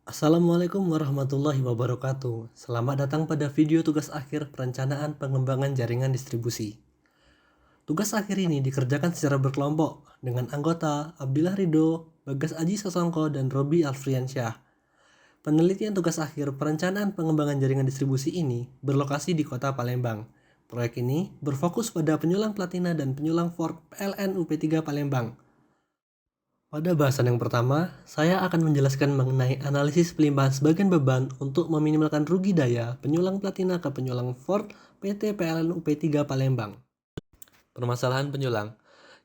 Assalamualaikum warahmatullahi wabarakatuh. Selamat datang pada video tugas akhir perencanaan pengembangan jaringan distribusi. Tugas akhir ini dikerjakan secara berkelompok dengan anggota Abdillah Ridho, Bagas Aji Sasongko, dan Robi Alfriansyah. Penelitian tugas akhir perencanaan pengembangan jaringan distribusi ini berlokasi di kota Palembang. Proyek ini berfokus pada penyulang platina dan penyulang Ford PLN UP3 Palembang. Pada bahasan yang pertama, saya akan menjelaskan mengenai analisis pelimpahan sebagian beban untuk meminimalkan rugi daya penyulang platina ke penyulang Ford PT PLN UP3 Palembang. Permasalahan penyulang.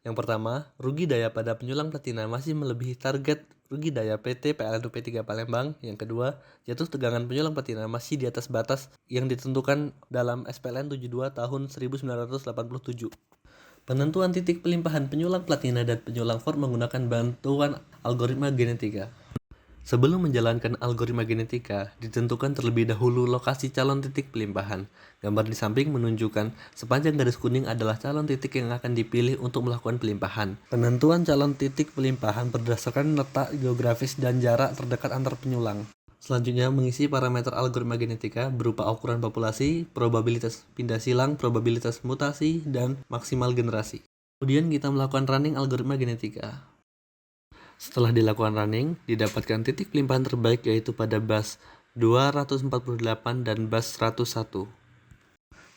Yang pertama, rugi daya pada penyulang platina masih melebihi target rugi daya PT PLN UP3 Palembang. Yang kedua, jatuh tegangan penyulang platina masih di atas batas yang ditentukan dalam SPLN 72 tahun 1987. Penentuan titik pelimpahan penyulang platina dan penyulang Ford menggunakan bantuan algoritma genetika. Sebelum menjalankan algoritma genetika, ditentukan terlebih dahulu lokasi calon titik pelimpahan. Gambar di samping menunjukkan sepanjang garis kuning adalah calon titik yang akan dipilih untuk melakukan pelimpahan. Penentuan calon titik pelimpahan berdasarkan letak geografis dan jarak terdekat antar penyulang. Selanjutnya, mengisi parameter algoritma genetika berupa ukuran populasi, probabilitas pindah silang, probabilitas mutasi, dan maksimal generasi. Kemudian kita melakukan running algoritma genetika. Setelah dilakukan running, didapatkan titik pelimpahan terbaik yaitu pada bus 248 dan bus 101.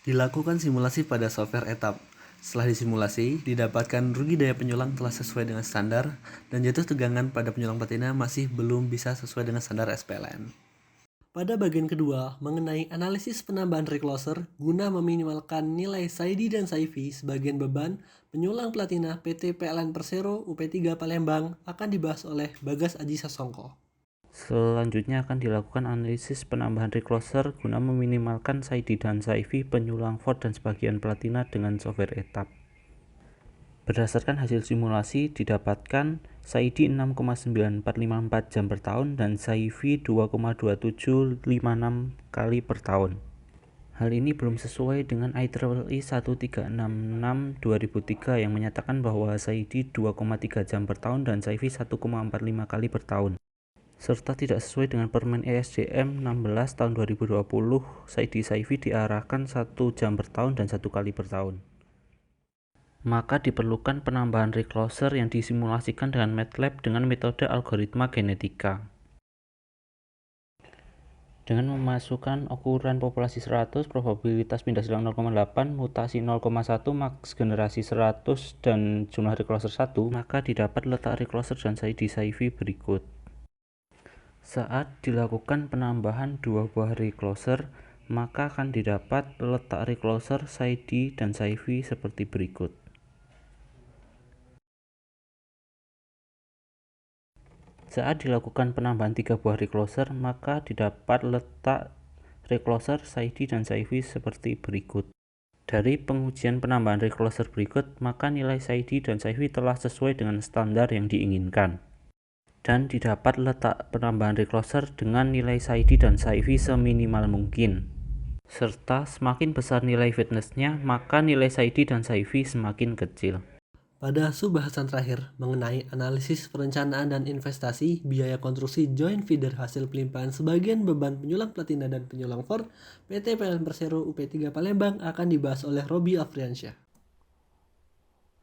Dilakukan simulasi pada software etap. Setelah disimulasi, didapatkan rugi daya penyulang telah sesuai dengan standar dan jatuh tegangan pada penyulang platina masih belum bisa sesuai dengan standar SPLN. Pada bagian kedua, mengenai analisis penambahan recloser guna meminimalkan nilai SAIDI dan SAIFI sebagian beban penyulang platina PT PLN Persero UP3 Palembang akan dibahas oleh Bagas Aji Sasongko. Selanjutnya akan dilakukan analisis penambahan recloser guna meminimalkan SAIDI dan SAIFI penyulang Ford dan sebagian platina dengan software etap. Berdasarkan hasil simulasi didapatkan SAIDI 6,9454 jam per tahun dan SAIFI 2,2756 kali per tahun. Hal ini belum sesuai dengan IEEE 1366/2003 yang menyatakan bahwa SAIDI 2,3 jam per tahun dan SAIFI 1,45 kali per tahun. Serta tidak sesuai dengan Permen ESDM 16 tahun 2020, SAIDI-SAIFI diarahkan 1 jam per tahun dan 1 kali per tahun. Maka diperlukan penambahan recloser yang disimulasikan dengan MATLAB dengan metode algoritma genetika. Dengan memasukkan ukuran populasi 100, probabilitas pindah silang 0,8, mutasi 0,1, maks generasi 100, dan jumlah recloser 1, maka didapat letak recloser dan SAIDI-SAIFI berikut. Saat dilakukan penambahan 2 buah recloser, maka akan didapat letak recloser, SAIDI, dan SAIFI seperti berikut. Saat dilakukan penambahan 3 buah recloser, maka didapat letak recloser, SAIDI, dan SAIFI seperti berikut. Dari pengujian penambahan recloser berikut, maka nilai SAIDI dan SAIFI telah sesuai dengan standar yang diinginkan. Dan didapat letak penambahan recloser dengan nilai SAIDI dan SAIFI seminimal mungkin. Serta semakin besar nilai fitness-nya, maka nilai SAIDI dan SAIFI semakin kecil. Pada subbahasan terakhir mengenai analisis perencanaan dan investasi biaya konstruksi joint feeder hasil pelimpahan sebagian beban penyulang platina dan penyulang Ford PT PLN Persero UP3 Palembang akan dibahas oleh Robi Alfriansyah.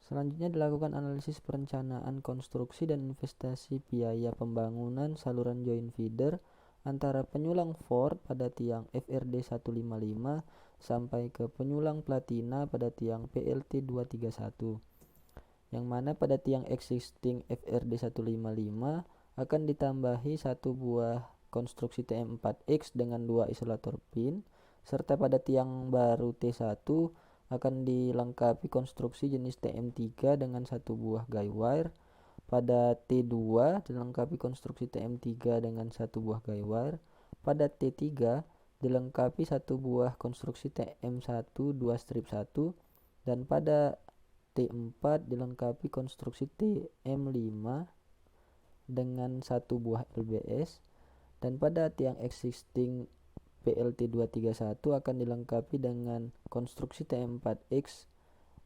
Selanjutnya dilakukan analisis perencanaan konstruksi dan investasi biaya pembangunan saluran joint feeder antara penyulang Ford pada tiang FRD 155 sampai ke penyulang platina pada tiang PLT 231, yang mana pada tiang existing FRD 155 akan ditambahi satu buah konstruksi TM4X dengan 2 isolator pin, serta pada tiang baru T1 akan dilengkapi konstruksi jenis TM3 dengan satu buah guy wire. Pada T2 dilengkapi konstruksi TM3 dengan satu buah guy wire. Pada T3 dilengkapi satu buah konstruksi TM1 2 strip 1, dan pada T4 dilengkapi konstruksi TM5 dengan satu buah LBS, dan pada tiang existing PLT 231 akan dilengkapi dengan konstruksi TM4X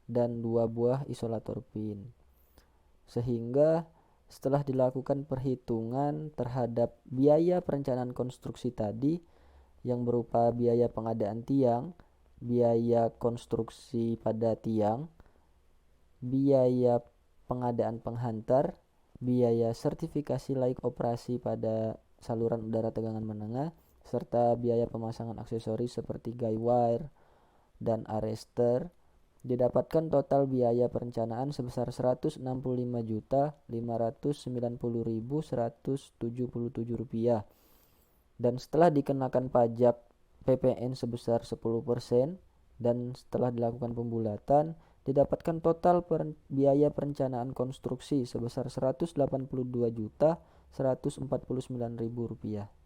dan 2 buah isolator pin, sehingga Setelah dilakukan perhitungan terhadap biaya perencanaan konstruksi tadi yang berupa biaya pengadaan tiang, biaya konstruksi pada tiang, biaya pengadaan penghantar, biaya sertifikasi layak operasi pada saluran udara tegangan menengah, serta biaya pemasangan aksesoris seperti guy wire dan arrester, didapatkan total biaya perencanaan sebesar Rp595.590.177 dan setelah dikenakan pajak PPN sebesar 10% dan setelah dilakukan pembulatan didapatkan total biaya perencanaan konstruksi sebesar Rp182.149.000.